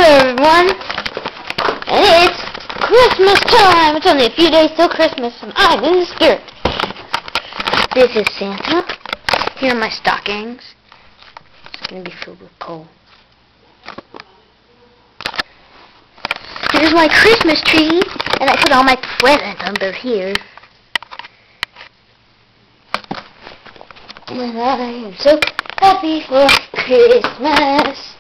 everyone, and it's Christmas time. It's only a few days till Christmas, and I'm in the spirit. This is Santa. Here are my stockings. It's going to be filled with coal. Here's my Christmas tree, and I put all my presents under here. And I am so happy for Christmas.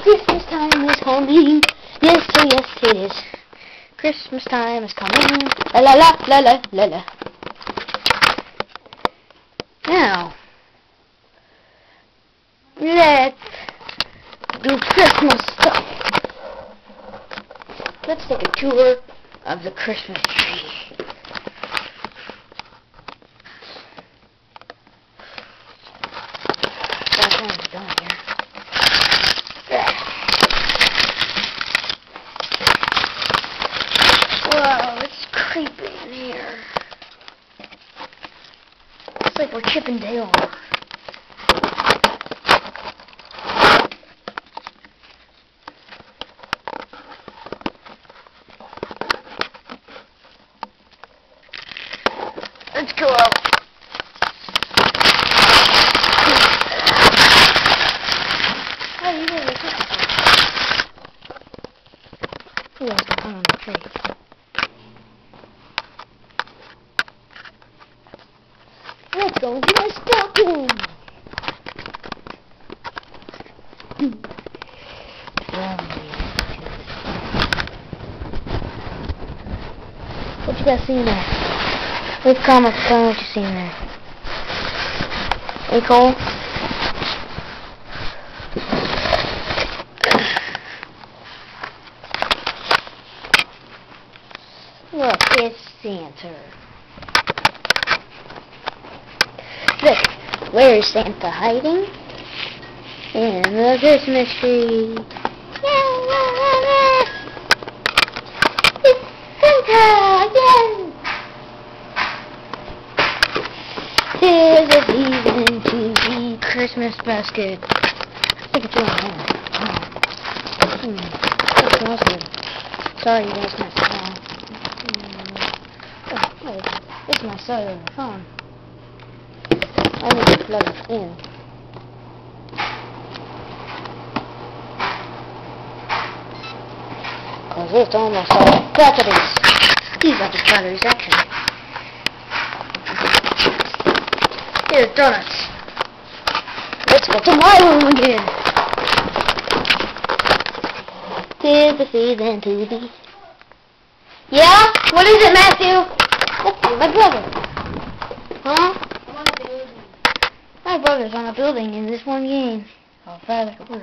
Christmas time is coming. Yes, oh yes it is. Christmas time is coming. La la la la la la la. Now, let's do Christmas stuff. Let's take a tour of the Christmas tree. Whoa, it's creepy in here. It's like we're Chip and Dale. Let's go out. Oh, you didn't look at it. Who else can come on the tree? Let's go into my stocking. What you guys seen there? Leave comments, tell me what you seen there. Hey Cole? Look, it's Santa. Look, where is Santa hiding? In the Christmas tree. It's Santa again! Tis the season to be Christmas basket. I think it's on there. That smells good. Sorry you guys can't smell. Oh, wait. This is my cellular phone. I need to plug it in. Cause it's almost all batteries. These are just batteries actually. Here's donuts. Let's go to my room again. Tis the season to be. Yeah? What is it, Matthew? That's my brother. Huh? My brother's on a building in this one game. I'll fly like a bird.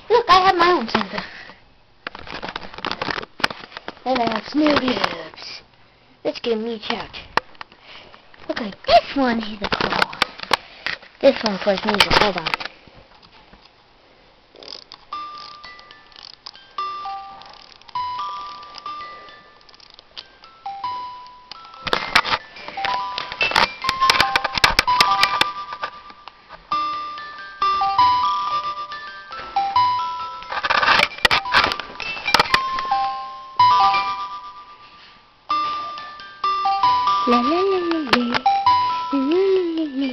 Look, I have my own Santa. And I have Snow Globes. Let's give me a shout. Look like this one, he's a claw. This one plays music, hold on. La la la la la, la la la la.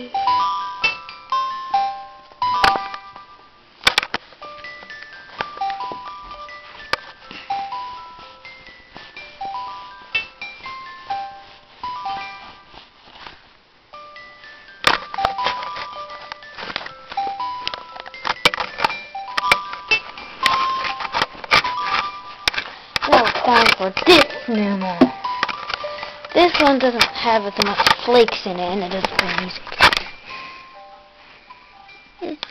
Now it's time for this number. This one doesn't have as much flakes in it, and it doesn't play music.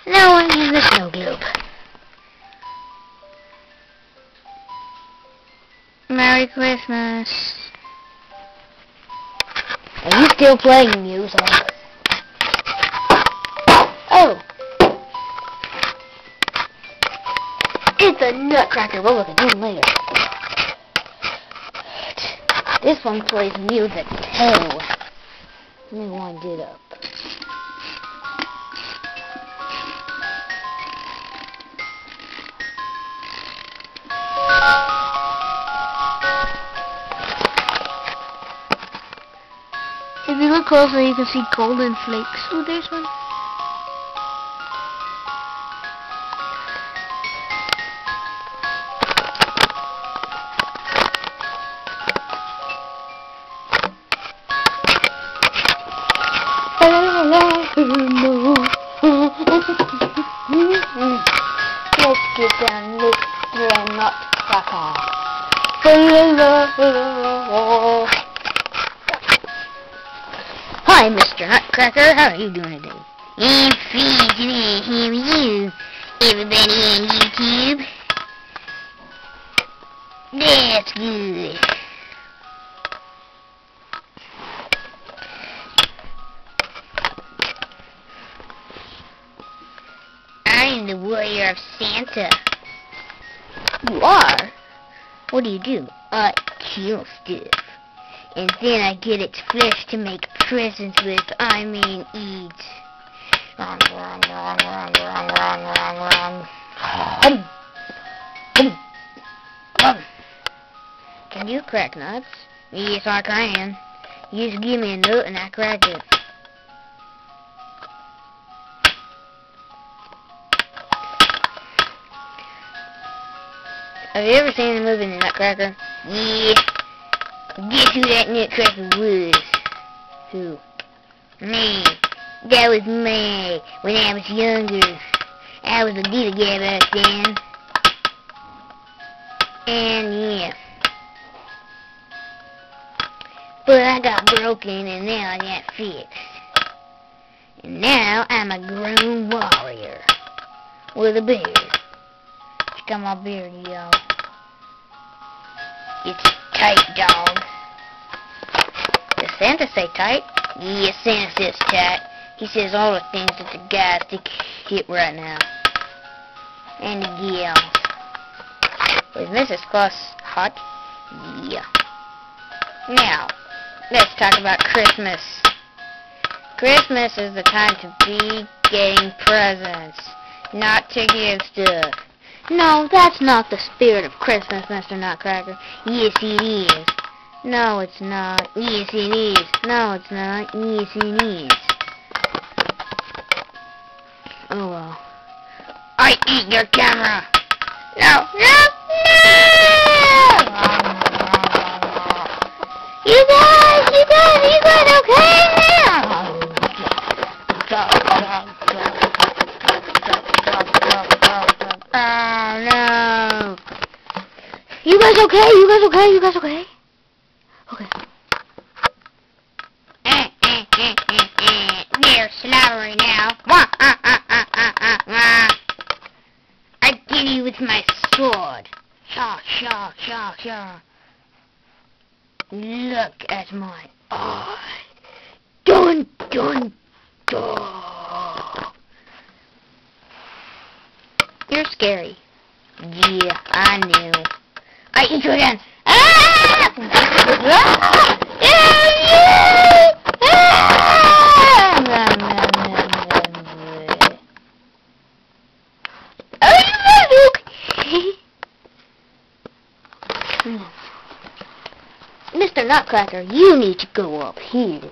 Now I'm in the Snow Globe. Merry Christmas. Are you still playing music? Oh! It's a nutcracker. We'll look at him later. This one plays music too. Let me wind it up. If you look closer, you can see golden flakes. Oh, there's one. Let's get down Mr. Nutcracker. Hi, Mr. Nutcracker. How are you doing today? I'm fine today. How are you? Everybody on YouTube? That's good. I'm the warrior of Santa. You are? What do? I kill stuff. And then I get its flesh to make presents with, I mean eat. Can you crack nuts? Yes, I can. You just give me a nut and I crack it. Have you ever seen the movie The Nutcracker? Yeah. Guess who that Nutcracker was? Who? Me. That was me when I was younger. I was a little guy back then. And yeah. But I got broken and now I got fixed. And now I'm a grown warrior. With a beard. Check out my beard, y'all. It's tight, dog. Does Santa say tight? Yes, Santa says tight. He says all the things that the guys to get right now. And the gals. Is Mrs. Claus hot? Yeah. Now, let's talk about Christmas. Christmas is the time to be getting presents, not to give stuff. No, that's not the spirit of Christmas, Mr. Nutcracker. Yes, it is. No, it's not. Yes, it is. No, it's not. Yes, it is. Oh, well. I eat your camera. No, no, no! You guys, okay now? Oh, no. You guys okay? Okay. They're slobbery now. I get you with my sword. Shaw. Look at my eye. Dun. You're scary. Yeah, I knew. I eat you again. Ah! Are you okay? Mr. Nutcracker, you need to go up here.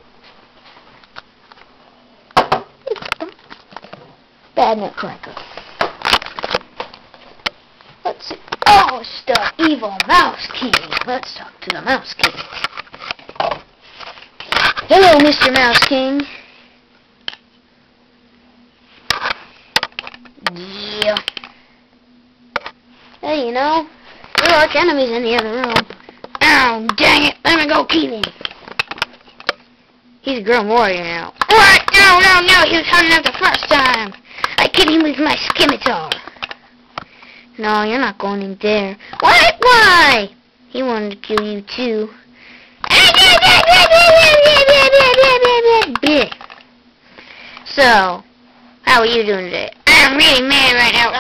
Bad Nutcracker. Let's see. Oh, it's the evil Mouse King. Let's talk to the Mouse King. Hello, Mr. Mouse King. Yeah. Hey, you know, your arch enemy's in the other room. Oh, dang it. Let me go kill him. He's a grown warrior now. What? No. He was hard enough the first time. I killed him with my scimitar. No, you're not going in there. What? Why? He wanted to kill you too. So, how are you doing today? I'm really mad right now.